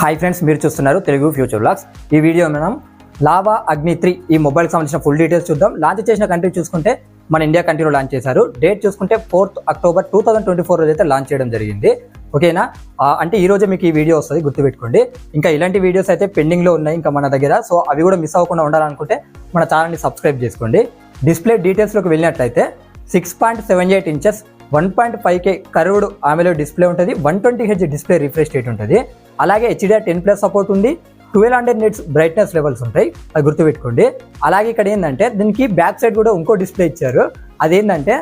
Hi friends, మీరు చూస్తున్నారు Telugu future vlogs. ఈ వీడియో మనం లావా అగ్ని 3 ఈ మొబైల్కి సంబంధించిన ఫుల్ డీటెయిల్స్ చూద్దాం. లాంచ్ చేసిన కంట్రీ చూసుకుంటే మన ఇండియా కంట్రీలో లాంచ్ చేశారు. డేట్ చూసుకుంటే 4th October 2024 రోజు అయితే లాంచ్ చేయడం జరిగింది. ఓకేనా, అంటే ఈ రోజే మీకు ఈ వీడియో వస్తుంది, గుర్తుపెట్టుకోండి. ఇంకా ఇలాంటి వీడియోస్ అయితే పెండింగ్లో ఉన్నాయి ఇంకా మన దగ్గర. సో అవి కూడా మిస్ అవ్వకుండా ఉండాలనుకుంటే మన ఛానల్ని సబ్స్క్రైబ్ చేసుకోండి. డిస్ప్లే డీటెయిల్స్లోకి వెళ్ళినట్లయితే 6.78 inches 1.5K curved AMOLED display ఉంటుంది. 120Hz డిస్ప్లే రిఫ్రెష్ రేట్ ఉంటుంది. అలాగే HDR10+ సపోర్ట్ ఉంది. 1200 nits బ్రైట్నెస్ లెవెల్స్ ఉంటాయి, అది గుర్తుపెట్టుకోండి. అలాగే ఇక్కడ ఏంటంటే దీనికి బ్యాక్ సైడ్ కూడా ఇంకో డిస్ప్లే ఇచ్చారు. అదేంటంటే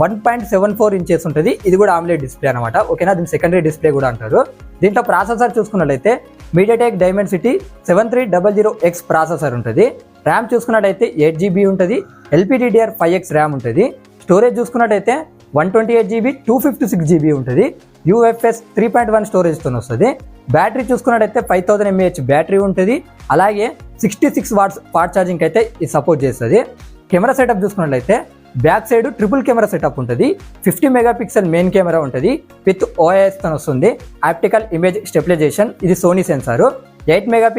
1.74 inches ఉంటుంది. ఇది కూడా AMOLED డిస్ప్లే అనమాట. ఓకేనా, దీని సెకండరీ డిస్ప్లే కూడా అంటారు. దీంట్లో ప్రాసెసర్ చూసుకున్నట్లయితే MediaTek Dimensity 7300X ప్రాసెసర్ ఉంటుంది. ర్యామ్ చూసుకున్నట్టయితే 8GB ఉంటుంది. LPDDR5X ర్యామ్ ఉంటుంది. స్టోరేజ్ చూసుకున్నట్టయితే 128GB 256GB ఉంటుంది. UFS 3.1 స్టోరేజ్తో వస్తుంది. బ్యాటరీ చూసుకున్నట్టయితే 5000 mAh బ్యాటరీ ఉంటుంది. అలాగే 66 watts ఫాస్ట్ ఛార్జింగ్ అయితే ఇది సపోర్ట్ చేస్తుంది. కెమెరా సెటప్ చూసుకున్నట్లయితే back side triple camera setup ఉంటుంది. 50 MP మెయిన్ కెమెరా ఉంటుంది విత్ OISతో వస్తుంది. ఆప్టికల్ ఇమేజ్ స్టెబిలైజేషన్, ఇది Sony sensor. 8 MP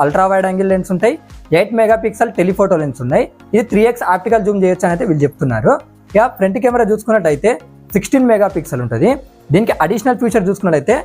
ultra wide angle lens ఉంటాయి. 8 MP టెలిఫోటో లెన్స్ ఉన్నాయి. ఇది 3x ఆప్టికల్ జూమ్ చేయొచ్చు అని అయితే వీళ్ళు చెప్తున్నారు. ఇక ఫ్రంట్ కెమెరా చూసుకున్నట్టయితే 16 MP ఉంటుంది. దీనికి అడిషనల్ ఫీచర్ చూసుకున్నట్టయితే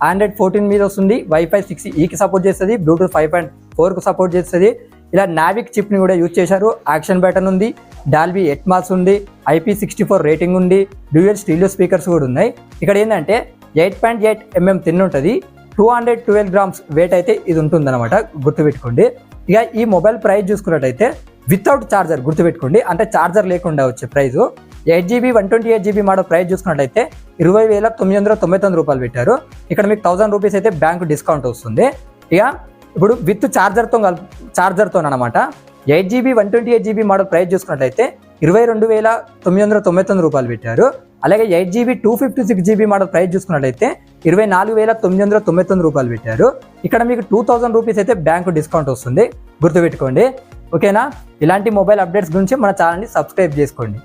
Android 14 మీద వస్తుంది. Wi-Fi 6E సపోర్ట్ చేస్తుంది. Bluetooth 5.4 సపోర్ట్ చేస్తుంది. ఇలా నావిక్ చిప్ని కూడా యూజ్ చేశారు. యాక్షన్ బటన్ ఉంది. డాల్బీ ఎట్మాస్ ఉంది. IP64 రేటింగ్ ఉంది. డ్యూయల్ స్టీరియో స్పీకర్స్ కూడా ఉన్నాయి. ఇక్కడ ఏంటంటే 8.8 mm థిన్ ఉంటుంది. 212 grams వెయిట్ అయితే ఇది ఉంటుంది అనమాట, గుర్తుపెట్టుకోండి. ఇక ఈ మొబైల్ ప్రైస్ చూసుకున్నట్టయితే వితౌట్ ఛార్జర్, గుర్తుపెట్టుకోండి, అంటే ఛార్జర్ లేకుండా వచ్చే price 8GB 128GB model price చూసుకున్నట్టయితే 20,999 రూపాయలు పెట్టారు. ఇక్కడ మీకు 1000 రూపీస్ అయితే బ్యాంక్ డిస్కౌంట్ వస్తుంది. ఇక ఇప్పుడు విత్ ఛార్జర్తో అనమాట 8GB 128GB మోడల్ ప్రైస్ చూసుకున్నట్టయితే 22,999 రూపాయలు పెట్టారు. అలాగే 8GB 256GB మోడల్ ప్రైస్ చూసుకున్నట్టయితే 24,999 రూపాయలు పెట్టారు. ఇక్కడ మీకు 2000 రూపీస్ అయితే బ్యాంకు డిస్కౌంట్ వస్తుంది, గుర్తుపెట్టుకోండి. ఓకేనా, ఇలాంటి మొబైల్ అప్డేట్స్ గురించి మన ఛానల్ని సబ్స్క్రైబ్ చేసుకోండి.